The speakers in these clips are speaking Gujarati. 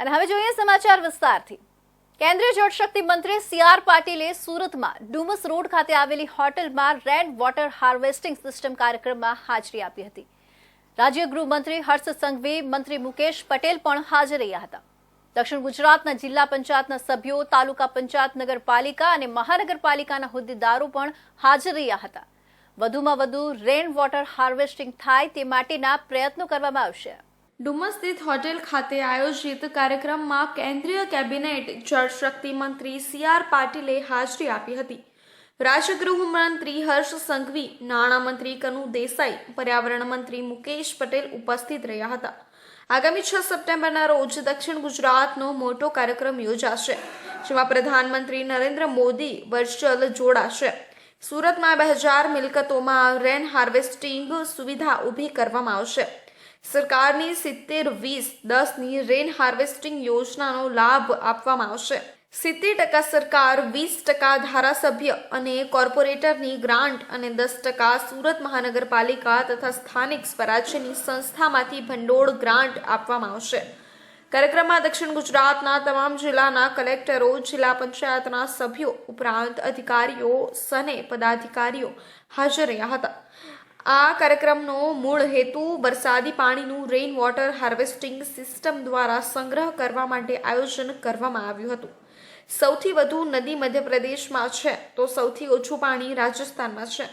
અને હવે જોઈએ સમાચાર વિસ્તારથી। કેન્દ્રીય જળશક્તિ મંત્રી સી.આર. પાટીલે સુરતમાં ડુમસ રોડ ખાતે આવેલી હોટેલમાં રેન વોટર હાર્વેસ્ટિંગ સિસ્ટમ કાર્યક્રમમાં હાજરી આપી હતી। રાજ્ય ગૃહમંત્રી હર્ષ સંઘવી, મંત્રી મુકેશ પટેલ પણ હાજર રહ્યા હતા। દક્ષિણ ગુજરાતના જિલ્લા પંચાયતના સભ્યો, તાલુકા પંચાયત, નગરપાલિકા અને મહાનગરપાલિકાના હોદ્દેદારો પણ હાજર રહ્યા હતા। વધુમાં વધુ રેન વોટર હાર્વેસ્ટિંગ થાય તે માટેના પ્રયત્નો કરવામાં આવશે। ડુમસ સ્થિત હોટેલ ખાતે આયોજિત કાર્યક્રમમાં કેન્દ્રીય કેબિનેટ જળશક્તિ મંત્રી સી.આર. પાટીલે હાજરી આપી હતી। રાજ્ય ગૃહમંત્રી હર્ષ સંઘવી, નાણામંત્રી કનુ દેસાઈ, પર્યાવરણ મંત્રી મુકેશ પટેલ ઉપસ્થિત રહ્યા હતા। આગામી 6 સપ્ટેમ્બરના રોજ દક્ષિણ ગુજરાતનો મોટો કાર્યક્રમ યોજાશે, જેમાં પ્રધાનમંત્રી નરેન્દ્ર મોદી વર્ચ્યુઅલ જોડાશે। સુરતમાં 2000 મિલકતોમાં રેન હાર્વેસ્ટિંગ સુવિધા ઊભી કરવામાં આવશે। સરકારની 70-20-10ની રેન હાર્વેસ્ટિંગ યોજનાનો લાભ આપવામાં આવશે। 70% સરકાર, 20% ધારાસભ્ય અને કોર્પોરેટરની ગ્રાન્ટ અને 10% સુરત મહાનગરપાલિકા તથા સ્થાનિક સ્વરાજ્યની સંસ્થામાંથી ભંડોળ ગ્રાન્ટ આપવામાં આવશે। કાર્યક્રમમાં દક્ષિણ ગુજરાતના તમામ જિલ્લાના કલેક્ટરો, જિલ્લા પંચાયતના સભ્યો ઉપરાંત અધિકારીઓ સને પદાધિકારીઓ હાજર રહ્યા હતા। આ કાર્યક્રમનો મૂળ હેતુ વરસાદી પાણીનું રેઇન વોટર હાર્વેસ્ટિંગ સિસ્ટમ દ્વારા સંગ્રહ કરવા માટે આયોજન કરવામાં આવ્યું હતું। સૌથી વધુ નદી મધ્યપ્રદેશમાં છે તો સૌથી ઓછું પાણી રાજસ્થાનમાં છે।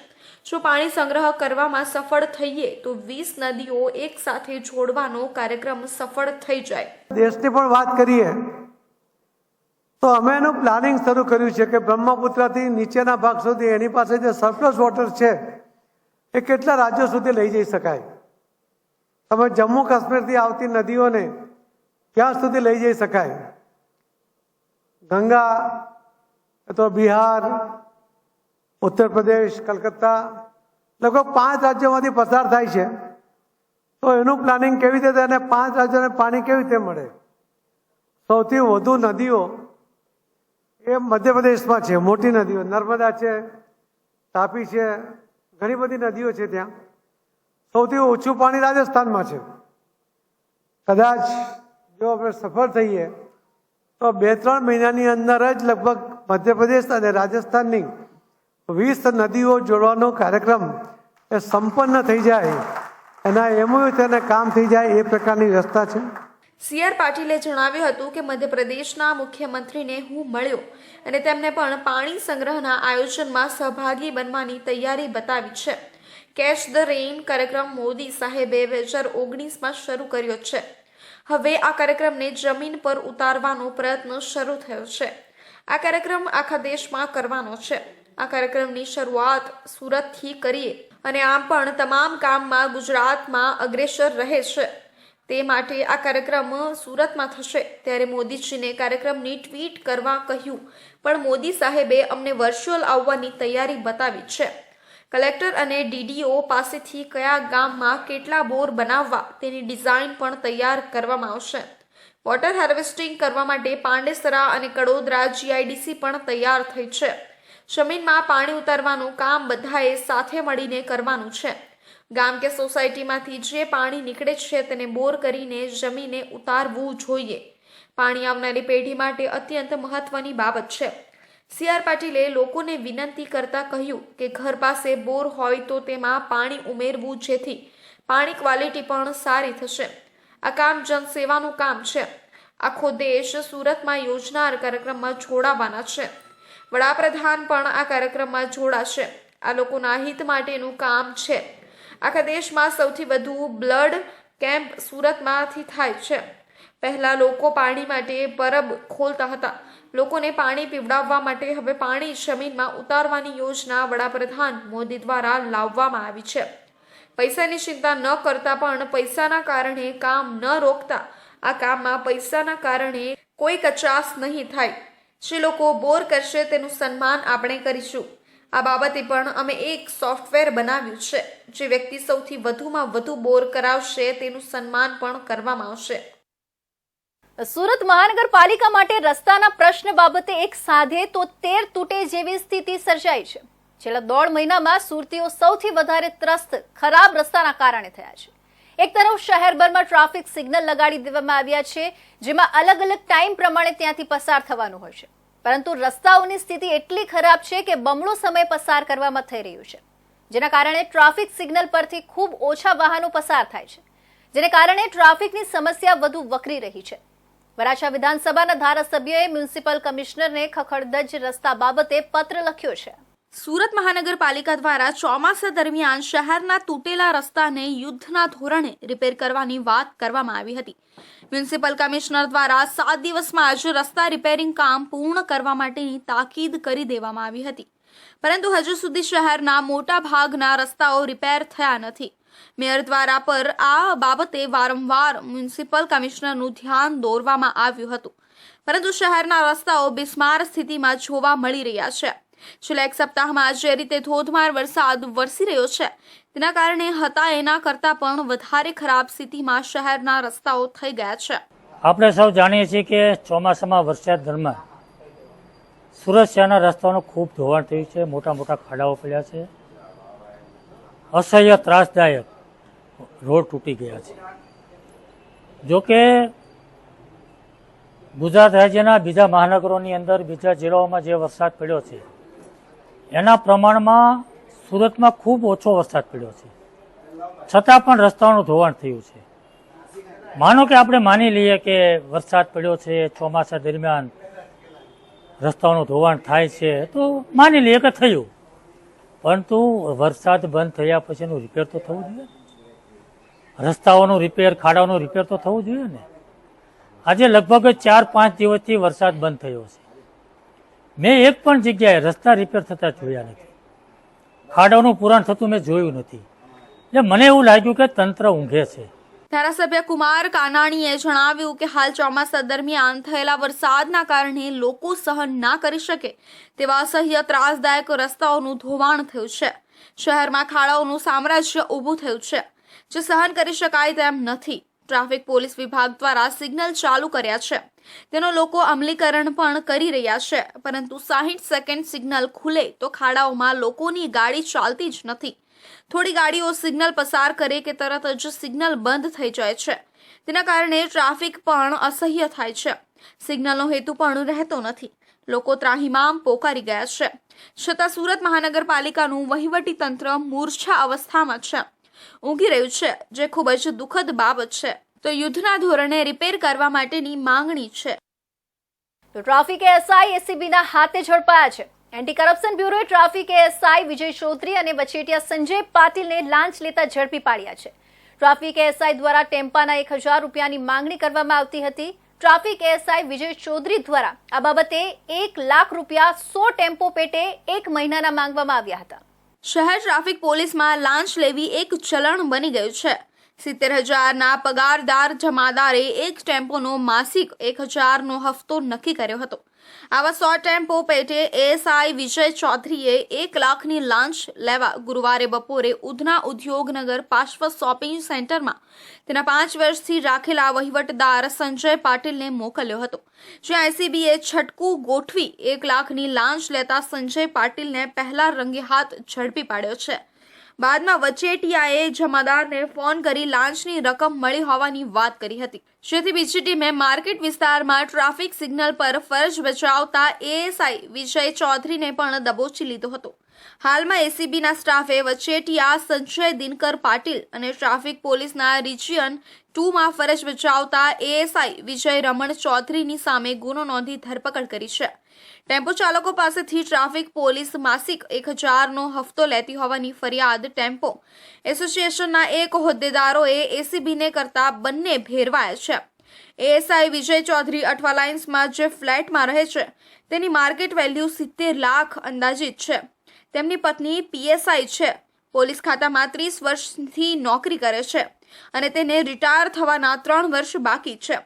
જો પાણી સંગ્રહ કરવામાં સફળ થઈએ તો 20 નદીઓ એક સાથે જોડવાનો કાર્યક્રમ સફળ થઈ જાય। દેશની પણ વાત કરીએ તો અમે એનું પ્લાનિંગ શરૂ કર્યું છે કે બ્રહ્મપુત્રથી નીચેના ભાગ સુધી એની પાસે જે સરપ્લસ વોટર છે એ કેટલા રાજ્યો સુધી લઈ જઈ શકાય। તમે જમ્મુ કાશ્મીરથી આવતી નદીઓને ક્યાં સુધી લઈ જઈ શકાય? ગંગા તો બિહાર, ઉત્તર પ્રદેશ, કલકત્તા, લગભગ 5 રાજ્યોમાંથી પસાર થાય છે। તો એનું પ્લાનિંગ કેવી રીતે થાય અને 5 રાજ્યોને પાણી કેવી રીતે મળે? સૌથી વધુ નદીઓ એ મધ્યપ્રદેશમાં છે। મોટી નદીઓ નર્મદા છે, તાપી છે, ઘણી બધી નદીઓ છે ત્યાં। સૌથી ઓછું પાણી રાજસ્થાનમાં છે। કદાચ જો આપણે સફળ થઈએ તો 2-3 મહિનાની અંદર જ લગભગ મધ્યપ્રદેશ અને રાજસ્થાનની 20 નદીઓ જોડવાનો કાર્યક્રમ એ સંપન્ન થઈ જાય, એના એમઓયુ થઈને કામ થઈ જાય એ પ્રકારની વ્યવસ્થા છે। સી.આર. પાટીલે જણાવ્યું હતું કે મધ્યપ્રદેશના મુખ્યમંત્રીને હું મળ્યો અને તેમને પણ પાણી સંગ્રહના આયોજનમાં સહભાગી બનવાની તૈયારી બતાવી છે। કેચ ધ રેઇન કાર્યક્રમ મોદી સાહેબે 2019માં શરૂ કર્યો છે। હવે આ કાર્યક્રમને જમીન પર ઉતારવાનો પ્રયત્ન શરૂ થયો છે। આ કાર્યક્રમ આખા દેશમાં કરવાનો છે। આ કાર્યક્રમની શરૂઆત સુરતથી કરીએ અને આમ પણ તમામ કામમાં ગુજરાતમાં અગ્રેસર રહે છે। તે માટે આ કાર્યક્રમ સુરતમાં થશે। ત્યારે મોદીજીને કાર્યક્રમની ટ્વીટ કરવા કહ્યું, પણ મોદી સાહેબે અમને વર્ચ્યુઅલ આવવાની તૈયારી બતાવી છે। કલેક્ટર અને ડીડીઓ પાસેથી કયા ગામમાં કેટલા બોર બનાવવા તેની ડિઝાઇન પણ તૈયાર કરવામાં આવશે। વોટર હાર્વેસ્ટિંગ કરવા માટે પાંડેસરા અને કડોદરા જીઆઈડીસી પણ તૈયાર થઈ છે। જમીનમાં પાણી ઉતારવાનું કામ બધાએ સાથે મળીને કરવાનું છે। ગામ કે સોસાયટીમાંથી જે પાણી નીકળે છે તેને બોર કરીને જમીને ઉતારવું જોઈએ। પાણી આવનારી પેઢી માટે અત્યંત મહત્વની બાબત છે। સી.આર. પાટીલે લોકોને વિનંતી કરતા કહ્યું કે ઘર પાસે બોર હોય તો તેમાં પાણી ઉમેરવું, જેથી પાણી ક્વોલિટી પણ સારી થશે। આ કામ જનસેવાનું કામ છે। આખો દેશ સુરતમાં યોજનાર કાર્યક્રમમાં જોડાવાના છે। વડાપ્રધાન પણ આ કાર્યક્રમમાં જોડાશે। આ લોકોના હિત માટેનું કામ છે। આખા દેશમાં સૌથી વધુ બ્લડ કેમ્પ સુરતમાંથી થાય છે। પહેલા લોકો પાણી માટે પરબ ખોલતા હતા। લોકોને પાણી પીવડાવવા માટે હવે પાણી જમીનમાં ઉતારવાની યોજના વડાપ્રધાન મોદી દ્વારા લાવવામાં આવી છે। પૈસાની ચિંતા ન કરતા પણ પૈસાના કારણે કામ ન રોકતા આ કામમાં પૈસાના કારણે કોઈ કચાશ નહીં થાય। જે લોકો બોર કરશે તેનું સન્માન આપણે કરીશું। આ બાબતે પણ અમે એક સોફ્ટવેર બનાવ્યું છે। જે વ્યક્તિ સૌથી વધુમાં વધુ બોર કરાવશે તેનું સન્માન પણ કરવામાં આવશે। સુરત મહાનગરપાલિકા માટે રસ્તાના પ્રશ્ન બાબતે એક સાધે તો 13 તૂટે જેવી સ્થિતિ સર્જાઈ છે। છેલ્લા 1.5 મહિનામાં સુરતીઓ સૌથી વધારે ત્રસ્ત ખરાબ રસ્તાના કારણે થયા છે। એક તરફ શહેરભરમાં ટ્રાફિક સિગ્નલ લગાડી દેવામાં આવ્યા છે, જેમાં અલગ અલગ ટાઈમ પ્રમાણે ત્યાંથી પસાર થવાનું હોય છે, પરંતુ રસ્તાઓની સ્થિતિ એટલી ખરાબ છે કે બમણો સમય પસાર કરવામાં થઈ રહ્યું છે, જેના કારણે ટ્રાફિક સિગ્નલ પરથી ખૂબ ઓછા વાહનો પસાર થાય છે, જેને કારણે ટ્રાફિકની સમસ્યા વધુ વકરી રહી છે. વરાછા વિધાનસભાના ધારાસભ્યોએ મ્યુનિસિપલ કમિશનરને ખખડધજ રસ્તા બાબતે પત્ર લખ્યો છે. સુરત મહાનગરપાલિકા દ્વારા ચોમાસા દરમિયાન શહેરના તૂટેલા રસ્તાને યુદ્ધના ધોરણે રિપેર કરવાની વાત કરવામાં આવી હતી. મ્યુનિસિપલ કમિશનર દ્વારા 7 દિવસમાં જ રસ્તા રિપેરિંગ કામ પૂર્ણ કરવા માટેની તાકીદ કરી દેવામાં આવી હતી, પરંતુ હજુ સુધી શહેરના મોટા ભાગના રસ્તાઓ રિપેર થયા નથી. મેયર દ્વારા પર આ બાબતે વારંવાર મ્યુનિસિપલ કમિશનરનું ધ્યાન દોરવામાં આવ્યું હતું, પરંતુ શહેરના રસ્તાઓ બિસ્માર સ્થિતિમાં જોવા મળી રહ્યા છે. છેલ્લા એક સપ્તાહમાં જે રીતે ધોધમાર વરસાદ વરસી રહ્યો છે, તેના કારણે હતા એના કરતાં પણ વધારે ખરાબ સ્થિતિમાં શહેરના રસ્તાઓ થઈ ગયા છે. આપણે સૌ જાણીએ છીએ કે ચોમાસામાં વરસાદ દરમિયાન સુરત શહેરના રસ્તાઓનું ખૂબ ધોવાણ થયું છે, મોટા મોટા ખાડાઓ પડ્યા છે, અસહ્ય ત્રાસદાયક રોડ તૂટી ગયા છે. જોકે ગુજરાત રાજ્યના બીજા મહાનગરોની અંદર, બીજા જિલ્લાઓમાં જે વરસાદ પડ્યો છે એના પ્રમાણમાં સુરતમાં ખૂબ ઓછો વરસાદ પડ્યો છે, છતાં પણ રસ્તાઓનું ધોવાણ થયું છે. માનો કે આપણે માની લઈએ કે વરસાદ પડ્યો છે, ચોમાસા દરમિયાન રસ્તાઓનું ધોવાણ થાય છે, તો માની લઈએ કે થયું, પરંતુ વરસાદ બંધ થયા પછીનું રિપેર તો થવું જોઈએ, રસ્તાઓનું રિપેર, ખાડાઓનું રિપેર તો થવું જોઈએ ને. આજે લગભગ 4-5 દિવસથી વરસાદ બંધ થયો છે. મેં એક પણ જગ્યાએ રસ્તા રિપેર થતા જોયા નથી, ખાડાઓનું પુરાણ થતું મેં જોયું નથી. એટલે મને એવું લાગ્યું કે તંત્ર ઊંઘે છે. ધારાસભ્ય કુમાર કાનાણીએ જણાવ્યું કે હાલ ચોમાસા દરમિયાન થયેલા વરસાદના કારણે લોકો સહન ના કરી શકે તેવા અસહ્ય ત્રાસદાયક રસ્તાઓનું ધોવાણ થયું છે. શહેરમાં ખાડાઓનું સામ્રાજ્ય ઊભું થયું છે, જે સહન કરી શકાય તેમ નથી. ટ્રાફિક પોલીસ વિભાગ દ્વારા સિગ્નલ ચાલુ કર્યા છે, તેનો લોકો અમલીકરણ પણ કરી રહ્યા છે, પરંતુ 60 સેકન્ડ સિગ્નલ ખુલે તો ખાડાઓમાં લોકોની ગાડી ચાલતી જ નથી. થોડી ગાડીઓ સિગ્નલ પસાર કરે કે તરત જ સિગ્નલ બંધ થઈ જાય છે. તેના કારણે ટ્રાફિક પણ અસહ્ય થાય છે. સિગ્નલનો હેતુ પણ રહેતો નથી. લોકો ત્રાહિમામ પોકારી ગયા છે. છતાં સુરત મહાનગરપાલિકાનું વહીવટી તંત્ર મૂર્છા અવસ્થામાં છે, ઊંઘી રહ્યું છે, જે ખૂબ જ દુઃખદ બાબત છે. તો યુદ્ધના ધોરણે રિપેર કરવા માટેની માંગણી છે. તો ટ્રાફિક એએસઆઈ એસીબીના હાથે ઝડપાયા છે. એન્ટી કરપ્શન બ્યુરોએ ટ્રાફિક એએસઆઈ વિજય ચૌધરી અને વચેટિયા સંજય પાટીલને લાંચ લેતા ઝડપી પાડ્યા છે. ટ્રાફિક એએસઆઈ દ્વારા ટેમ્પાના 1000 રૂપિયાની માંગણી કરવામાં આવતી હતી. ટ્રાફિક એએસઆઈ વિજય ચૌધરી દ્વારા આ બાબતે 1 લાખ રૂપિયા 100 ટેમ્પો પેટે 1 મહિનાના માંગવામાં આવ્યા હતા. શહેર ટ્રાફિક પોલીસમાં લાંચ લેવી એક ચલણ બની ગયું છે. 70,000ના પગારદાર જમાદારે એક ટેમ્પોનો માસિક 1,000નો હફતો નક્કી કર્યો હતો. આવા 100 ટેમ્પો પેટે એએસઆઈ વિજય ચૌધરીએ 1 લાખની લાંચ લેવા ગુરુવારે બપોરે ઉધના ઉદ્યોગનગર પાર્શ્વ શોપિંગ સેન્ટરમાં તેના 5 વર્ષથી રાખેલા વહીવટદાર સંજય પાટીલને મોકલ્યો હતો, જ્યાં એસીબીએ છટકું ગોઠવી 1 લાખની લાંચ લેતા સંજય પાટીલને પહેલા રંગે હાથ ઝડપી પાડ્યો છે. બાદમાં વચેટિયાએ જમાદારને ફોન કરી લાંચની રકમ મળી હોવાની વાત કરી હતી, જેથી બીજી ટીમે માર્કેટ વિસ્તારમાં ટ્રાફિક સિગ્નલ પર ફરજ બજાવતા એએસઆઈ વિજય ચૌધરીને પણ દબોચી લીધો હતો. હાલમાં એસીબીના સ્ટાફે વચેટિયા સંજય દિનકર પાટીલ અને ટ્રાફિક પોલીસના રિજિયન 2માં ફરજ બજાવતા એએસઆઈ વિજય રમણ ચૌધરીની સામે ગુનો નોંધી ધરપકડ કરી છે. ટેમ્પો ચાલકો પાસેથી ટ્રાફિક પોલીસ માસિક 1,000નો હફતો લેતી હોવાની ફરિયાદ ટેમ્પો એસોસિએશનના એક હોદ્દેદારોએ એસીબીને કરતા બંને ભેરવાયા છે. એએસઆઈ વિજય ચૌધરી અઠવા લાઇન્સમાં જે ફ્લેટમાં રહે છે, તેની માર્કેટ વેલ્યુ 70 લાખ અંદાજિત છે. તેમની પત્ની પીએસઆઈ છે. પોલીસ ખાતામાં 30 વર્ષથી નોકરી કરે છે અને તેને રિટાયર થવાના 3 વર્ષ બાકી છે.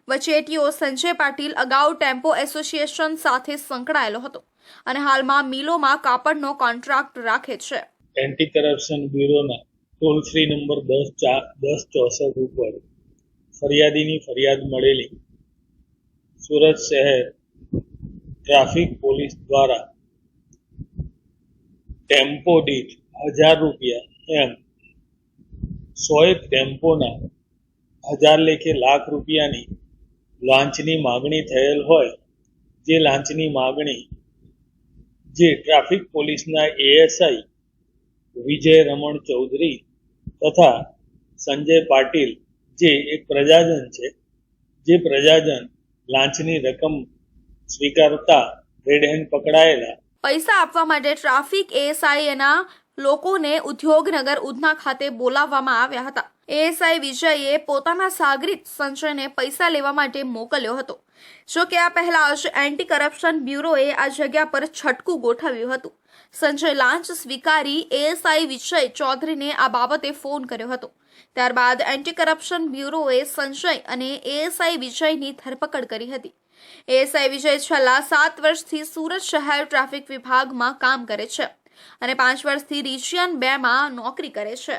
વચેટીઓ સંજય પાટીલ અગાઉ ટેમ્પો એસોસિએશન સાથે સંકળાયેલો હતો અને હાલમાં મિલોમાં કાપડનો કોન્ટ્રાક્ટ રાખે છે. એન્ટી કરપ્શન બ્યુરોના ટોલ ફ્રી નંબર 1064 ઉપર ફરિયાદીની ફરિયાદ મળેલી સુરત શહેર ટ્રાફિક પોલીસ દ્વારા ટેમ્પો દીઠ 1000 રૂપિયા એમ 100 ટેમ્પોના 1000 લેખે લાખ રૂપિયાની લાંચની માગણી થયેલ હોય, જે લાંચની માગણી જે ટ્રાફિક પોલીસના એએસઆઈ વિજય રમણ ચૌધરી તથા સંજય પાટીલ જે એક પ્રજાજન છે, જે પ્રજાજન લાંચની રકમ સ્વીકારતા રેડ હેન્ડ પકડાયેલા. પૈસા આપવા માટે ટ્રાફિક એએસઆઈના લોકોને ઉદ્યોગનગર ઉધના ખાતે બોલાવવામાં આવ્યા હતા. એએસઆઈ વિજયે પોતાના સાગરીત સંજયને પૈસા લેવા માટે મોકલ્યો હતો. જો કે આ પહેલા જ એન્ટી કરપ્શન બ્યુરોએ આ જગ્યા પર છટકું ગોઠવ્યું હતું. સંજય લાંચ સ્વીકારી એએસઆઈ વિજય ચૌધરીને આ બાબતે ફોન કર્યો હતો. ત્યારબાદ એન્ટી કરપ્શન બ્યુરોએ સંજય અને એએસઆઈ વિજયની ધરપકડ કરી હતી. એએસઆઈ વિજય છેલ્લા 7 વર્ષથી સુરત શહેર ટ્રાફિક વિભાગમાં કામ કરે છે અને 5 વર્ષથી રિજિયન 2 માં નોકરી કરે છે.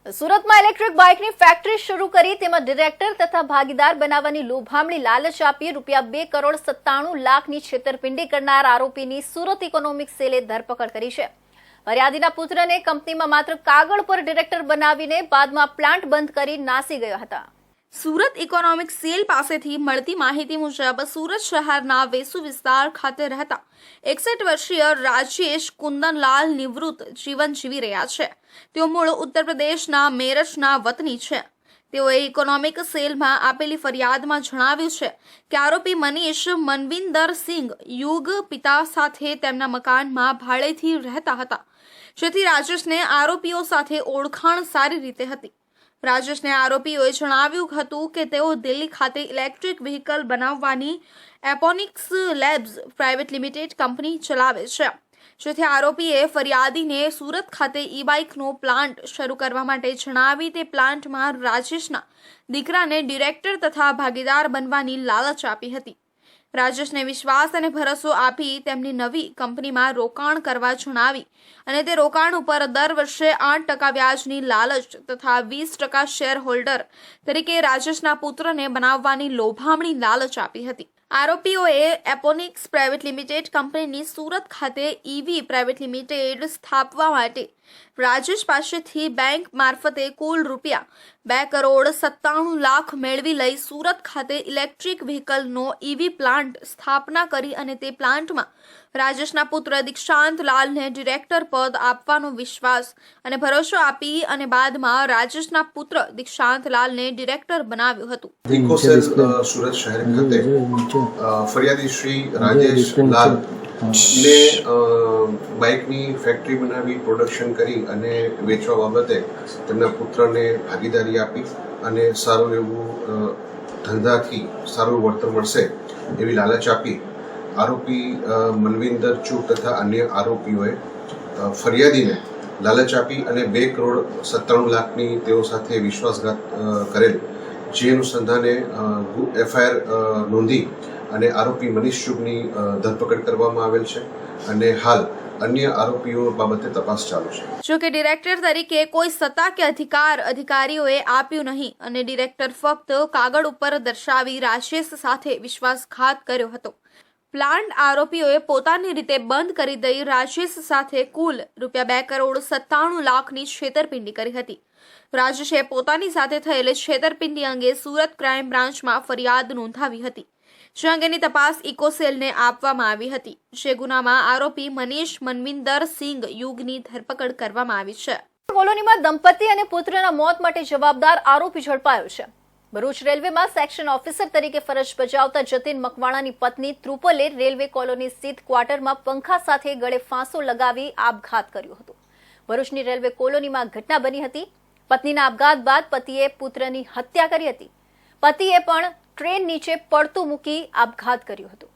સુરતમાં ઇલેક્ટ્રિક બાઇકની ફેક્ટરી શરૂ કરી તેમાં ડિરેક્ટર તથા ભાગીદાર બનાવવાની લોભામણી લાલચ આપી ₹2,97,00,000ની છેતરપિંડી કરનાર આરોપીની સુરત ઇકોનોમિક સેલે ધરપકડ કરી છે. ફરિયાદીના પુત્રને કંપનીમાં માત્ર કાગળ પર ડિરેક્ટર બનાવીને બાદમાં પ્લાન્ટ બંધ કરી નાસી ગયા હતા. સુરત ઇકોનોમિક સેલ પાસેથી મળતી માહિતી મુજબ સુરત શહેરના વેસુ વિસ્તાર ખાતે રહેતા 61 વર્ષીય રાજેશ કુંદનલાલ નિવૃત્ત જીવન જીવી રહ્યા છે. તેઓ મૂળ ઉત્તર પ્રદેશના મેરઠના વતની છે. તેઓએ ઇકોનોમિક સેલમાં આપેલી ફરિયાદમાં જણાવ્યું છે કે આરોપી મનીષ મનવિંદર સિંઘ યુગ પિતા સાથે તેમના મકાનમાં ભાડેથી રહેતા હતા, જેથી રાજેશને આરોપીઓ સાથે ઓળખાણ સારી રીતે હતી. રાજેશને આરોપીઓએ જણાવ્યું હતું કે તેઓ દિલ્હી ખાતે ઇલેક્ટ્રિક વ્હીકલ બનાવવાની એપોનિક્સ લેબ્સ પ્રાઇવેટ લિમિટેડ કંપની ચલાવે છે, જેથી આરોપીએ ફરિયાદીને સુરત ખાતે ઈ બાઇકનો પ્લાન્ટ શરૂ કરવા માટે જણાવી તે પ્લાન્ટમાં રાજેશના દીકરાને ડિરેક્ટર તથા ભાગીદાર બનવાની લાલચ આપી હતી. રાજેશને વિશ્વાસ અને ભરોસો આપી તેમની નવી કંપનીમાં રોકાણ કરવા જણાવી અને તે રોકાણ ઉપર દર વર્ષે 8% વ્યાજની લાલચ તથા 20% શેર હોલ્ડર તરીકે રાજેશના પુત્રને બનાવવાની લોભામણી લાલચ આપી હતી. આરોપીઓએ એપોનિક્સ પ્રાઇવેટ લિમિટેડ કંપનીની સુરત ખાતે ઈવી પ્રાઇવેટ લિમિટેડ સ્થાપવા માટે રાજેશ પાસેથી બેંક મારફતે કુલ ₹2,97,00,000 મેળવી લઈ સુરત ખાતે ઇલેક્ટ્રિક વ્હીકલનો ઈવી પ્લાન્ટ સ્થાપના કરી અને તે પ્લાન્ટમાં રાજેશના પુત્ર દીક્ષાંતલાલને ડિરેક્ટર પદ આપવાનો વિશ્વાસ અને ભરોસો આપી અને બાદમાં રાજેશના પુત્ર દીક્ષાંતલાલને ડિરેક્ટર બનાવ્યું હતું. ઇકોસેલ સુરત શહેર ખાતે ફરિયાદી શ્રી રાજેશ લાલ ને બાઇકની ફેક્ટરી બનાવી પ્રોડક્શન કરી અને વેચવા બાબતે તેમના પુત્રને ભાગીદારી આપી અને સારું એવું ધંધાથી સારું વળતર મળશે એવી લાલચ આપી આરોપી મનવિંદર ચૂક તથા અન્ય આરોપીઓએ ફરિયાદીને લાલચ આપી અને ₹2,97,00,000ની તેઓ સાથે વિશ્વાસઘાત કરેલ, જે અનુસંધાને એફઆઈઆર નોંધી અને આરોપી મનીષ ચૂકની ધરપકડ કરવામાં આવેલ છે અને હાલ અન્ય આરોપીઓ બાબતે તપાસ ચાલુ છે. જો કે ડિરેક્ટર તરીકે કોઈ સત્તા કે અધિકારીઓએ આપ્યું નહીં અને ડિરેક્ટર ફક્ત કાગળ ઉપર દર્શાવી રાજેશ સાથે વિશ્વાસઘાત કર્યો હતો. પ્લાન્ટ આરોપીઓએ પોતાની રીતે બંધ કરી દઈ રાજેશ સાથે કુલ ₹2,97,00,000ની છેતરપિંડી કરી હતી. રાજેશે પોતાની સાથે થયેલી છેતરપિંડી અંગે સુરત ક્રાઇમ બ્રાન્ચમાં ફરિયાદ નોંધાવી હતી, જે અંગેની તપાસ ઇકોસેલને આપવામાં આવી હતી. જે ગુનામાં આરોપી મનીષ મનવિંદર સિંઘ યુગની ધરપકડ કરવામાં આવી છે. કોલોનીમાં દંપતી અને પુત્રના મોત માટે જવાબદાર આરોપી ઝડપાયો છે. ભરૂચ રેલવેમાં સેક્શન ઓફિસર તરીકે ફરજ બજાવતા જતીન મકવાણાની પત્ની ત્રુપલે રેલવે કોલોની સ્થિત ક્વાર્ટરમાં પંખા સાથે ગળે ફાંસો લગાવી આપઘાત કર્યો હતો. ભરૂચની રેલવે કોલોનીમાં ઘટના બની હતી. પત્નીના આપઘાત બાદ પતિએ પુત્રની હત્યા કરી હતી. પતિએ પણ ટ્રેન નીચે પડતું મૂકી આપઘાત કર્યો હતો.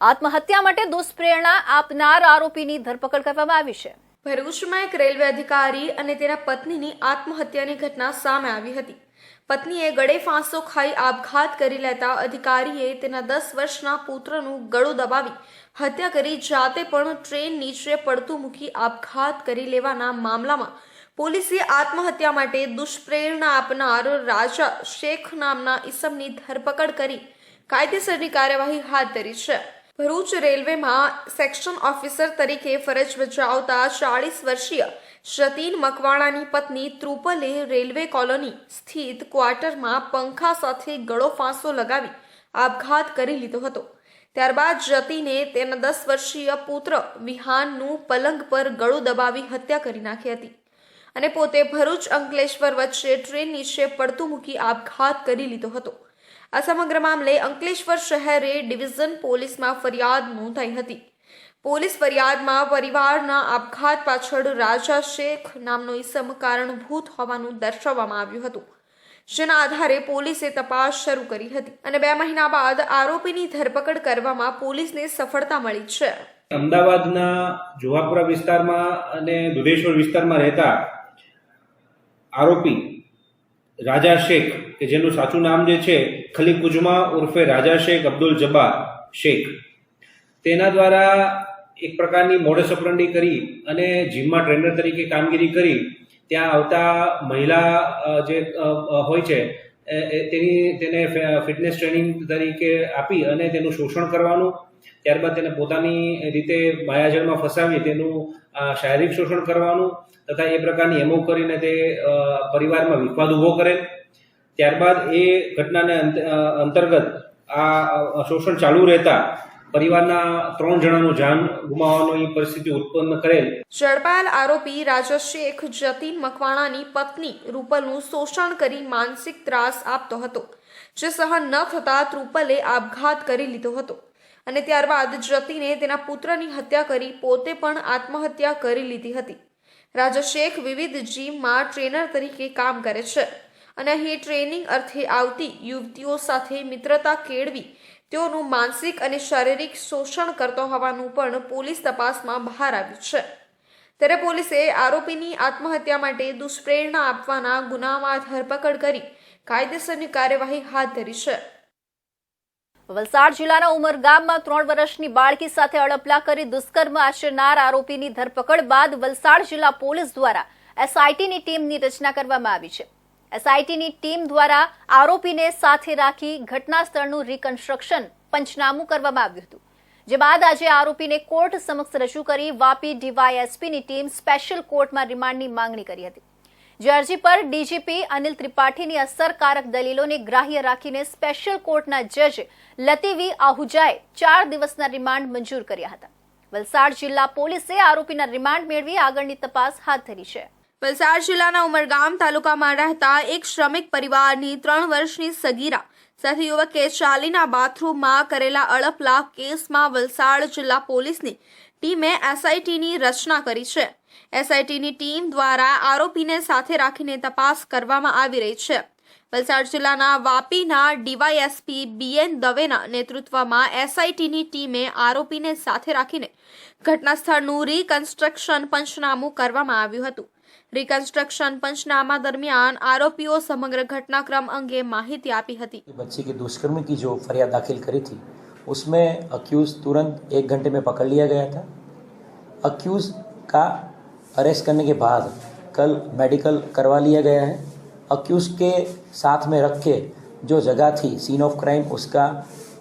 આત્મહત્યા માટે દુષ્પ્રેરણા આપનાર આરોપીની ધરપકડ કરવામાં આવી છે. ભરૂચમાં એક રેલવે અધિકારી અને તેના પત્નીની આત્મહત્યાની ઘટના સામે આવી હતી. પત્નીએ ગળે ફાંસો ખાઈ આપઘાત કરી લેતા અધિકારીએ તેના 10 વર્ષના પુત્રનું ગળું દબાવી હત્યા કરી જાતે પણ ટ્રેન નીચે પડતું મૂકી આપઘાત કરી લેવાના મામલામાં પોલીસે આત્મહત્યા માટે દુષ્પ્રેરણા આપનાર રાજા શેખ નામના ઈસમની ધરપકડ કરી કાયદેસરની કાર્યવાહી હાથ ધરી છે. ભરૂચ રેલવેમાં સેક્શન ઓફિસર તરીકે ફરજ બજાવતા 40 વર્ષીય જતીન મકવાણાની પત્ની ત્રુપલે રેલવે કોલોની સ્થિત ક્વાર્ટરમાં પંખા સાથે ગળો ફાંસો લગાવી આપઘાત કરી લીધો હતો. ત્યારબાદ જતીને તેના 10 વર્ષીય પુત્ર વિહાનનું પલંગ પર ગળું દબાવી હત્યા કરી નાખી હતી અને પોતે ભરૂચ અંકલેશ્વર વચ્ચે ટ્રેન નીચે પડતું મૂકી આપઘાત કરી લીધો હતો. આ સમગ્ર મામલે અંકલેશ્વર શહેરે ડિવિઝન પોલીસમાં ફરિયાદ નોંધાઈ હતી. પોલીસ ફરિયાદમાં પરિવારના આપઘાત પાછળ રાજા શેખ નામનો ઈસમ કારણભૂત હોવાનું દર્શાવવામાં આવ્યું હતું, જેના આધારે પોલીસે તપાસ શરૂ કરી હતી અને 2 મહિના બાદ આરોપીની ધરપકડ કરવામાં પોલીસને સફળતા મળી છે. અમદાવાદના જુહાપુરા વિસ્તારમાં અને દુધેશ્વર વિસ્તારમાં રહેતા આરોપી રાજા શેખ, કે જેનું સાચું નામ જે છે ખલીક કુજમા ઉર્ફે રાજા શેખ અબ્દુલ જબ્બાર શેખ, તેના દ્વારા એક પ્રકારની મોડસ ઓપરન્ડી કરી અને જીમમાં ટ્રેનર તરીકે કામગીરી કરી ત્યાં આવતા મહિલા જે હોય છે તેને ફિટનેસ ટ્રેનિંગ તરીકે આપી અને તેનું શોષણ કરવાનું, ત્યારબાદ તેને પોતાની રીતે માયાજાળમાં ફસાવી તેનું શારીરિક શોષણ કરવાનું તથા એ પ્રકારની એમો કરીને તે પરિવારમાં વિવાદ ઊભો કરે. ત્યારબાદ એ ઘટનાને અંતર્ગત આ શોષણ ચાલુ રહેતા પરિવારના 3 જણાનું જાન ગુમાવવાની પરિસ્થિતિ ઉત્પન્ન કરેલ. ઝડપાયેલ આરોપી રાજા શેખ જતીન મકવાણાની પત્ની રૂપલનું શોષણ કરી માનસિક ત્રાસ આપતો હતો, જે સહન ન થતા ત્રુપલે આપઘાત કરી લીધો હતો અને ત્યારબાદ જતીને તેના પુત્રની હત્યા કરી પોતે પણ આત્મહત્યા કરી લીધી હતી. રાજા શેખ વિવિધ જીમમાં ટ્રેનર તરીકે કામ કરે છે અને અહીં ટ્રેનિંગ અર્થે આવતી યુવતીઓ સાથે મિત્રતા કેળવી તેઓનું માનસિક અને શારીરિક શોષણ કરતો હોવાનું પણ પોલીસ તપાસમાં બહાર આવ્યું છે. ત્યારે પોલીસે આરોપીની આત્મહત્યા માટે દુષ્પ્રેરણા આપવાના ગુનામાં ધરપકડ કરી કાયદેસરની કાર્યવાહી હાથ ધરી છે. વલસાડ જિલ્લાના ઉમરગામમાં 3 વર્ષની બાળકી સાથે અડપલા કરી દુષ્કર્મ આચરનાર આરોપીની ધરપકડ બાદ વલસાડ જિલ્લા પોલીસ દ્વારા એસઆઈટીની ટીમની રચના કરવામાં આવી છે. એસઆઈટીની ટીમ દ્વારા આરોપીને સાથે રાખી ઘટના સ્થળનું રિકન્સ્ટ્રક્શન પંચનામું કરવામાં આવ્યું હતું, જે બાદ આજે આરોપીને કોર્ટ સમક્ષ રજૂ કરી વાપી ડીવાયએસપીની ટીમ સ્પેશિયલ કોર્ટમાં રિમાન્ડની માંગણી કરી હતી. જે અરજી પર ડીજીપી અનિલ ત્રિપાઠીની અસરકારક દલીલોને ગ્રાહ્ય રાખીને સ્પેશિયલ કોર્ટના જજ લતીવી આહુજાએ 4 દિવસના રિમાન્ડ મંજૂર કર્યા હતા. વલસાડ જિલ્લા પોલીસે આરોપીના રિમાન્ડ મેળવી આગળની તપાસ હાથ ધરી છે. વલસાડ જિલ્લાના ઉમરગામ તાલુકામાં રહેતા એક શ્રમિક પરિવારની 3 વર્ષની સગીરા સાથે યુવકે ચાલીના બાથરૂમમાં કરેલા અડપલા કેસમાં વલસાડ જિલ્લા પોલીસની ટીમે એસઆઈટીની રચના કરી છે. એસઆઈટીની ટીમ દ્વારા આરોપીને સાથે રાખીને તપાસ કરવામાં આવી રહી છે. વલસાડ જિલ્લાના વાપીના ડીવાયએસપી બીએન દવેના નેતૃત્વમાં એસઆઈટીની ટીમે આરોપીને સાથે રાખીને ઘટના સ્થળનું રિકન્સ્ટ્રક્શન પંચનામું કરવામાં આવ્યું હતું. रिकंस्ट्रक्शन पंचनामा दरमियान आरोपियों समग्र घटनाक्रम अंगे माहिती आपी હતી. बच्ची के दुष्कर्म की जो फरियाद दाखिल करी थी उसमें अक्यूज तुरंत 1 घंटे में पकड़ लिया गया था. अक्यूज का अरेस्ट करने के बाद कल मेडिकल करवा लिया गया है. अक्यूज के साथ में रख के जो जगह थी सीन ऑफ क्राइम उसका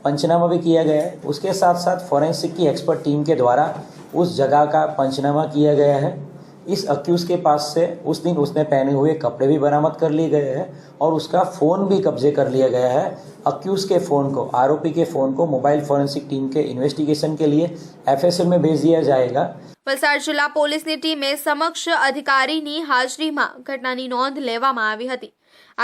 पंचनामा भी किया गया है. उसके साथ साथ फॉरेंसिक की एक्सपर्ट टीम के द्वारा उस जगह का पंचनामा किया गया है. इस अक्यूज के पास से उस दिन उसने पहने हुए कपड़े भी बरामद कर लिए गए हैं और उसका फ़ोन भी कब्जे कर लिया गया है. अक्यूज के फ़ोन को, आरोपी के फ़ोन को मोबाइल फॉरेंसिक टीम के इन्वेस्टिगेशन के लिए एफएसएल में भेज दिया जाएगा. વલસાડ જિલ્લા પોલીસની ટીમે સમક્ષ અધિકારીની હાજરીમાં ઘટનાની નોંધ લેવામાં આવી હતી.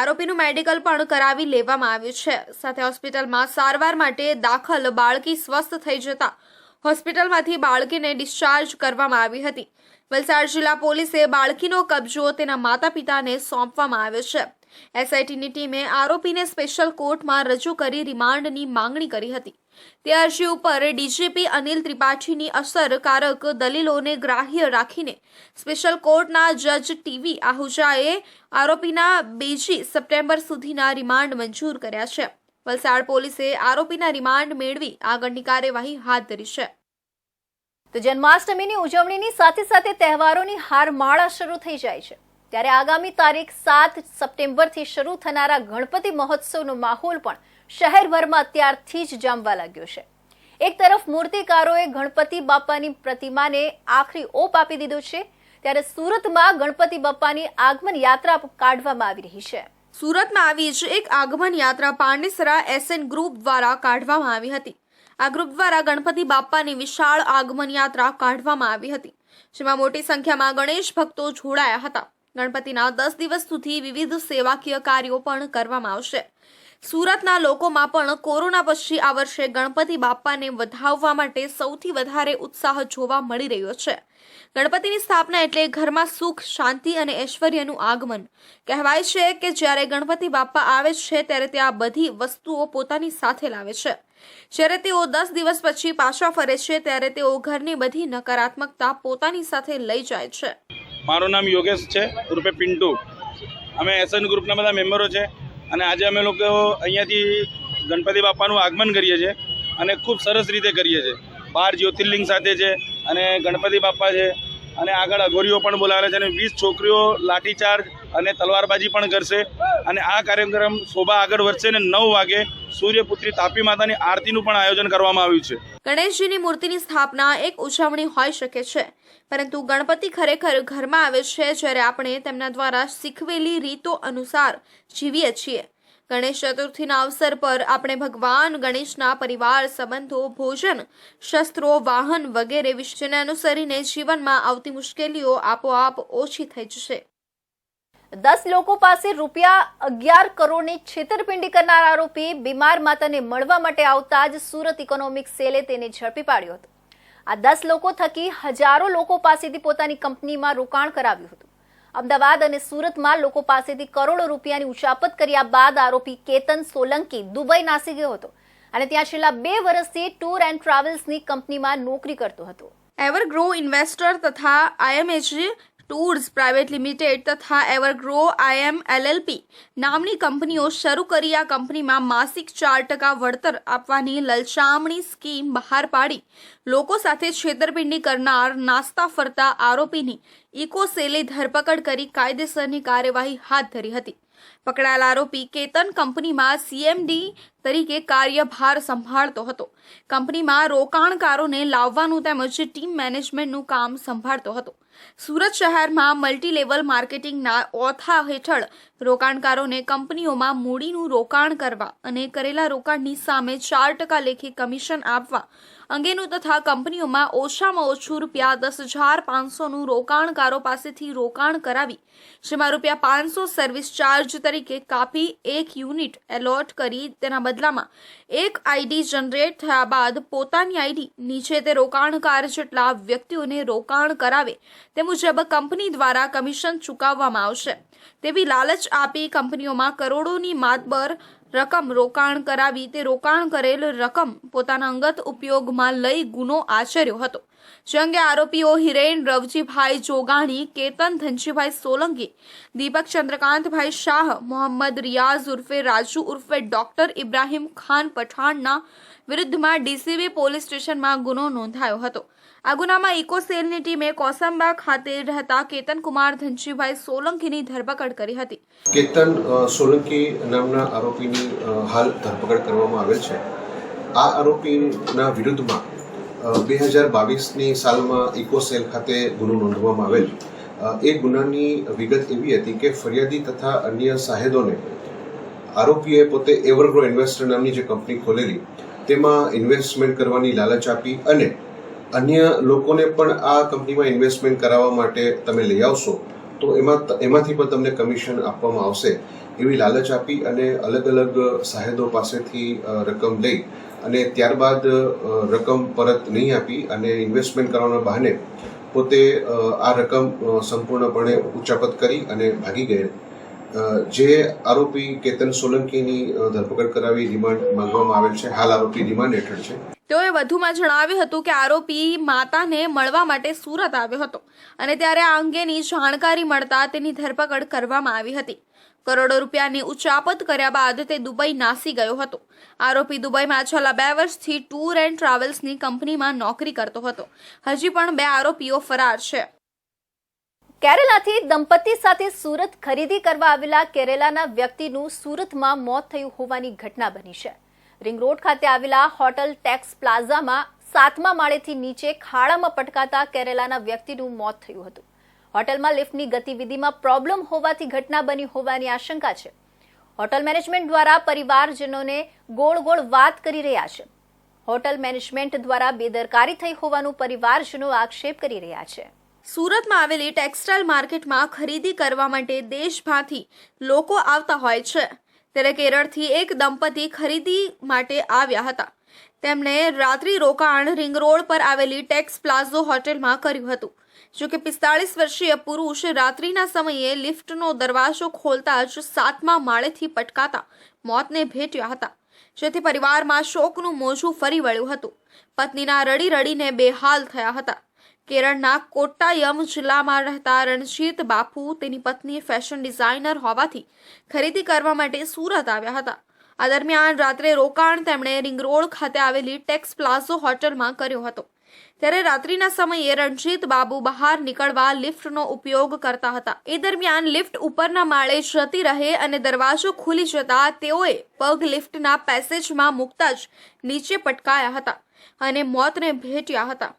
આરોપીનું મેડિકલ પણ કરાવી લેવામાં આવ્યું છે. સાથે હોસ્પિટલમાં સારવાર માટે દાખલ બાળકી સ્વસ્થ થઈ જતા હોસ્પિટલમાંથી બાળકીને ડિસ્ચાર્જ કરવામાં આવી હતી. વલસાડ જિલ્લા પોલીસે બાળકીનો કબજો તેના માતા પિતાને સોંપવામાં આવ્યો છે. એસઆઈટીની ટીમે આરોપીને સ્પેશિયલ કોર્ટમાં રજૂ કરી રિમાન્ડની માંગણી કરી હતી. તે અરજી ઉપર ડીજીપી અનિલ ત્રિપાઠીની અસરકારક દલીલોને ગ્રાહ્ય રાખીને સ્પેશિયલ કોર્ટના જજ ટીવી આહુજાએ આરોપીના 2 સપ્ટેમ્બર સુધીના રિમાન્ડ મંજૂર કર્યા છે. વલસાડ પોલીસે આરોપીના રિમાન્ડ મેળવી આગળની કાર્યવાહી હાથ ધરી છે. તો જન્માષ્ટમીની ઉજવણીની સાથે સાથે તહેવારોની હારમાળા શરૂ થઈ જાય છે. ત્યારે આગામી તારીખ 7 સપ્ટેમ્બરથી શરૂ થનારા ગણપતિ મહોત્સવનો માહોલ પણ શહેરભરમાં અત્યારથી જ જામવા લાગ્યો છે. એક તરફ મૂર્તિકારોએ ગણપતિ બાપાની પ્રતિમાને આખરી ઓપ આપી દીધો છે, ત્યારે સુરતમાં ગણપતિ બાપાની આગમન યાત્રા કાઢવામાં આવી રહી છે. સુરતમાં આવી જ એક આગમન યાત્રા પાંડેસરા SN ગ્રુપ દ્વારા કાઢવામાં આવી હતી. આ ગ્રુપ દ્વારા ગણપતિ બાપાની વિશાળ આગમન યાત્રા કાઢવામાં આવી હતી, જેમાં મોટી સંખ્યામાં ગણેશ ભક્તો જોડાયા હતા. ગણપતિના 10 દિવસ સુધી વિવિધ સેવાકીય કાર્યો પણ કરવામાં આવશે. સુરતના લોકોમાં પણ કોરોના પછી આ વર્ષે ગણપતિ બાપાને વધાવવા માટે સૌથી વધારે ઉત્સાહ જોવા મળી રહ્યો છે. ગણપતિની સ્થાપના એટલે ઘરમાં સુખ, શાંતિ અને ઐશ્વર્યનું આગમન. કહેવાય છે કે જ્યારે ગણપતિ બાપા આવે છે ત્યારે તે આ બધી વસ્તુઓ પોતાની સાથે લાવે છે. જ્યારે તેઓ 10 દિવસ પછી પાછા ફરે છે ત્યારે તેઓ ઘરની બધી નકારાત્મકતા પોતાની સાથે લઈ જાય છે. મારું નામ યોગેશ છે, ઉર્ફે પિન્ટુ. અમે SN ગ્રુપના બધા મેમ્બરો છે અને આજે અમે લોકો અહીંયાથી ગણપતિ બાપાનું આગમન કરીએ છીએ અને ખૂબ સરસ રીતે કરીએ છીએ. 12 જ્યોતિર્લિંગ સાથે છે અને ગણપતિ બાપા છે અને આગળ અઘોરીઓ પણ બોલાવે છે અને 20 છોકરીઓ લાઠીચાર્જ અને તલવારબાજી પણ કરશે અને આ કાર્યક્રમ શોભા આગળ વધશે અને 9 વાગે સૂર્યપુત્રી તાપી માતાની આરતીનું પણ આયોજન કરવામાં આવ્યું છે. ગણેશજીની મૂર્તિની સ્થાપના એક ઉજવણી હોઈ શકે છે, પરંતુ ગણપતિ ખરેખર ઘરમાં આવે છે જ્યારે આપણે તેમના દ્વારા શીખવેલી રીતો અનુસાર જીવીએ છીએ. ગણેશ ચતુર્થીના અવસર પર આપણે ભગવાન ગણેશના પરિવાર, સંબંધો, ભોજન, શસ્ત્રો, વાહન વગેરે વિષયને અનુસરીને જીવનમાં આવતી મુશ્કેલીઓ આપોઆપ ઓછી થઈ જશે. 10 લોકો પાસે ₹11 કરોડની છેતરપિંડી કરનાર આરોપી બીમાર માતાને મળવા માટે આવતા જ સુરત ઇકોનોમિક સેલે તેને ઝડપી પાડ્યો હતો. આ 10 લોકો થકી હજારો લોકો પાસેથી પોતાની કંપનીમાં રોકાણ કરાવ્યું હતું. અમદાવાદ અને સુરતમાં લોકો પાસેથી કરોડો રૂપિયાની ઉચાપત કર્યા બાદ આરોપી કેતન સોલંકી દુબઈ નાસી ગયો હતો અને ત્યાં છેલ્લા 2 વર્ષથી ટૂર એન્ડ ટ્રાવેલ્સની કંપનીમાં નોકરી કરતો હતો. એવરગ્રો ઇન્વેસ્ટર તથા IMAG ટૂર્સ પ્રાઇવેટ લિમિટેડ તથા એવરગ્રો IM LLP નામની કંપનીઓ શરૂ કરી આ કંપનીમાં માસિક 4% વળતર આપવાની લલચામણી સ્કીમ બહાર પાડી લોકો સાથે છેતરપિંડી કરનાર નાસ્તા ફરતા આરોપીની ઇકોસેલે ધરપકડ કરી કાયદેસરની કાર્યવાહી હાથ ધરી હતી. પકડાયેલ આરોપી કેતન કંપનીમાં CMD તરીકે કાર્યભાર સંભાળતો હતો. કંપનીમાં રોકાણકારોને લાવવાનું તેમજ ટીમ મેનેજમેન્ટનું કામ સંભાળતો હતો. સુરત શહેરમાં મલ્ટીલેવલ માર્કેટિંગના ઓથા હેઠળ રોકાણકારોને કંપનીઓમાં મૂડીનું રોકાણ કરવા અને કરેલા રોકાણની સામે 4% લેખે કમિશન આપવા અંગેનું તથા કંપનીઓમાં ઓછામાં ઓછું ₹10,500નું રોકાણકારો પાસેથી રોકાણ કરાવી જેમાં ₹500 સર્વિસ ચાર્જ તરીકે કાપી 1 યુનિટ એલોટ કરી તેના બદલામાં એક ID જનરેટ થયા બાદ પોતાની ID નીચે તે રોકાણકાર જેટલા વ્યક્તિઓને રોકાણ કરાવે તે મુજબ કંપની દ્વારા કમિશન ચૂકવવામાં આવશે તેવી લાલચ આપી કંપનીઓમાં કરોડોની માતબર રકમ રોકાણ કરાવી તે રોકાણ કરેલ રકમ પોતાના અંગત ઉપયોગમાં લઈ ગુનો આચર્યો હતો. જે અંગે આરોપીઓ હિરેન રવજીભાઈ જોગાણી, કેતન ધનજીભાઈ સોલંકી, દીપક ચંદ્રકાંતભાઈ શાહ, મોહમ્મદ રિયાઝ ઉર્ફે રાજુ ઉર્ફે ડોક્ટર ઇબ્રાહિમ ખાન પઠાણના વિરુદ્ધમાં DCB પોલીસ સ્ટેશનમાં ગુનો નોંધાયો હતો. આ ગુનામાં ઇકોસેલની ટીમે કોસંબા ખાતે રહેતા કેતન કુમાર ધનજીભાઈ સોલંકીની ધરપકડ કરી હતી. કેતન સોલંકી નામના આરોપીની હાલ ધરપકડ કરવામાં આવેલ છે. આ આરોપીના વિરુદ્ધમાં 2022ની સાલમાં ઇકોસેલ ખાતે ગુનો નોંધવામાં આવેલ. એ ગુનાની વિગત એવી હતી કે ફરિયાદી તથા અન્ય સાહેદોને આરોપીએ પોતે એવરગ્રો ઇન્વેસ્ટર નામની જે કંપની ખોલેલી તેમાં ઇન્વેસ્ટમેન્ટ કરવાની લાલચ આપી અને અન્ય લોકોને પણ આ કંપનીમાં ઇન્વેસ્ટમેન્ટ કરાવવા માટે તમે લઈ આવશો તો એમાંથી પણ તમને કમિશન આપવામાં આવશે એવી લાલચ આપી અને અલગ અલગ સાહેદો પાસેથી રકમ લઈ અને ત્યારબાદ રકમ પરત નહીં આપી અને ઇન્વેસ્ટમેન્ટ કરવાના બહાને પોતે આ રકમ સંપૂર્ણપણે ઉચાપત કરી અને ભાગી ગયેલ. જે આરોપી કેતન સોલંકીની ધરપકડ કરાવી રિમાન્ડ માંગવામાં આવેલ છે. હાલ આરોપી રિમાન્ડ હેઠળ છે. તેઓએ વધુમાં જણાવ્યું હતું કે આરોપી માતાને મળવા માટે સુરત આવ્યો હતો અને ત્યારે આ અંગેની જાણકારી મળતા તેની ધરપકડ કરવામાં આવી હતી. કરોડો રૂપિયાની ઉચાપત કર્યા બાદ તે દુબઈ નાસી ગયો હતો. આરોપી દુબઈમાં છેલ્લા 2 વર્ષથી ટૂર એન્ડ ટ્રાવેલ્સની કંપનીમાં નોકરી કરતો હતો. હજી પણ 2 આરોપીઓ ફરાર છે. કેરેલાથી દંપતી સાથે સુરત ખરીદી કરવા આવેલા કેરેલાના વ્યક્તિનું સુરતમાં મોત થયું હોવાની ઘટના બની છે. રિંગ રોડ ખાતે આવેલા હોટલ ટેક્સ પ્લાઝામાં 7મા માળેથી નીચે ખાડામાં પટકાતા કેરેલાના વ્યક્તિનું મોત થયું હતું. હોટલમાં લિફ્ટની ગતિવિધિમાં પ્રોબ્લેમ હોવાથી ઘટના બની હોવાની આશંકા છે. હોટલ મેનેજમેન્ટ દ્વારા પરિવારજનોને ગોળ વાત કરી રહ્યા છે. હોટલ મેનેજમેન્ટ દ્વારા બેદરકારી થઈ હોવાનું પરિવારજનો આક્ષેપ કરી રહ્યા છે. સુરતમાં આવેલી ટેક્સટાઇલ માર્કેટમાં ખરીદી કરવા માટે દેશભરથી લોકો આવતા હોય છે. ત્યારે કેરળથી એક દંપતી ખરીદી માટે આવ્યા હતા. તેમણે રાત્રિ રોકાણ રિંગ રોડ પર આવેલી ટેક્સ પ્લાઝો હોટેલમાં કર્યું હતું. જોકે 45 વર્ષીય પુરુષ રાત્રિના સમયે લિફ્ટનો દરવાજો ખોલતા જ 7મા માળેથી પટકાતા મોતને ભેટ્યા હતા, જેથી પરિવારમાં શોકનું મોજું ફરી વળ્યું હતું. પત્નીના રડી રડીને બેહાલ થયા હતા. કેરળના કોટ્ટાયમ જિલ્લામાં રહેતા રણજીત બાપુ તેની પત્ની ફેશન ડિઝાઇનર હોવાથી ખરીદી કરવા માટે સુરત આવ્યા હતા. આ દરમિયાન રાત્રે રોકાણ તેમણે રિંગ રોડ ખાતે આવેલી ટેક્સ પ્લાઝો હોટલમાં કર્યો હતો. ત્યારે રાત્રિના સમયે રણજીત બાબુ બહાર નીકળવા લિફ્ટનો ઉપયોગ કરતા હતા. એ દરમિયાન લિફ્ટ ઉપરના માળે જતી રહે અને દરવાજો ખુલી જતા તેઓએ પગ લિફ્ટના પેસેજમાં મૂકતા જ નીચે પટકાયા હતા અને મોતને ભેટ્યા હતા.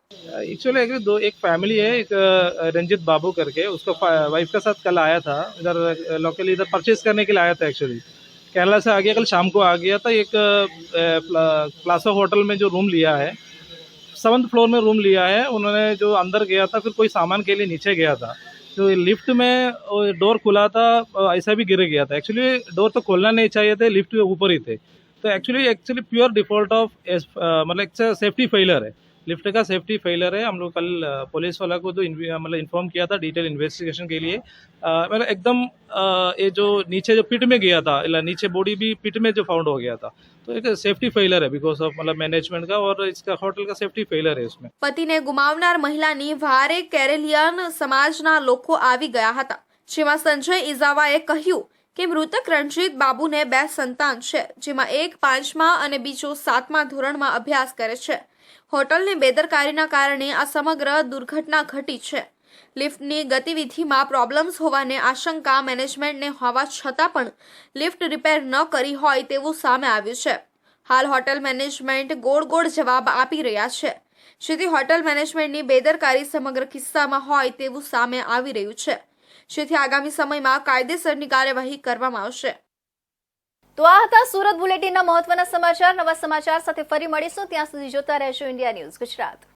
एक्चुअली एक फैमिली है, एक रंजित बाबू करके, उसका वाइफ के साथ कल आया था इधर लोकली, इधर परचेज करने के लिए आया था. एक्चुअली केरला से आ गया, कल शाम को आ गया था. एक प्लाजा होटल में जो रूम लिया है, 7th फ्लोर में रूम लिया है उन्होंने. जो अंदर गया था, फिर कोई सामान के लिए नीचे गया था. जो लिफ्ट में डोर खुला था, ऐसा भी गिर गया था. एक्चुअली डोर तो खोलना नहीं चाहिए थे, लिफ्ट के ऊपर ही थे. तो एक्चुअली प्योर डिफॉल्ट ऑफ मतलब सेफ्टी फेलियर है, लिफ्ट का सेफ्टी फेलियर है. हम लोग कल पुलिस वाला को तो मतलब इन्फॉर्म किया था डिटेल इन्वेस्टिगेशन के लिए. मतलब एकदम ये जो नीचे जो पिट में गया था, नीचे बॉडी भी पिट में जो फाउंड हो गया था. तो एक सेफ्टी फेलियर है बिकॉज ऑफ मतलब मैनेजमेंट का और इसका होटल का सेफ्टी फेलियर है इसमें. પતિને ગુમાવનાર મહિલાની વારે કેરેલિયન સમાજના લોકો આવી ગયા હતા, જેમાં સંજય ઇઝાવાએ કહ્યું કે મૃતક રણજીત બાબુને 2 સંતાન છે, જેમાં એક 5મા અને બીજો 7મા ધોરણમાં અભ્યાસ કરે છે. હોટલની બેદરકારીના કારણે આ સમગ્ર દુર્ઘટના ઘટી છે. લિફ્ટની ગતિવિધિમાં પ્રોબ્લેમ્સ હોવાની આશંકા મેનેજમેન્ટને હોવા છતાં પણ લિફ્ટ રિપેર ન કરી હોય તેવું સામે આવ્યું છે. હાલ હોટલ મેનેજમેન્ટ ગોળ જવાબ આપી રહ્યા છે, જેથી હોટલ મેનેજમેન્ટની બેદરકારી સમગ્ર કિસ્સામાં હોય તેવું સામે આવી રહ્યું છે, જેથી આગામી સમયમાં કાયદેસરની કાર્યવાહી કરવામાં આવશે. તો આ હતા સુરત બુલેટિનના મહત્વના સમાચાર. નવા સમાચાર સાથે ફરી મળીશું. ત્યાં સુધી જોતા રહેજો ઇન્ડિયા ન્યૂઝ ગુજરાત.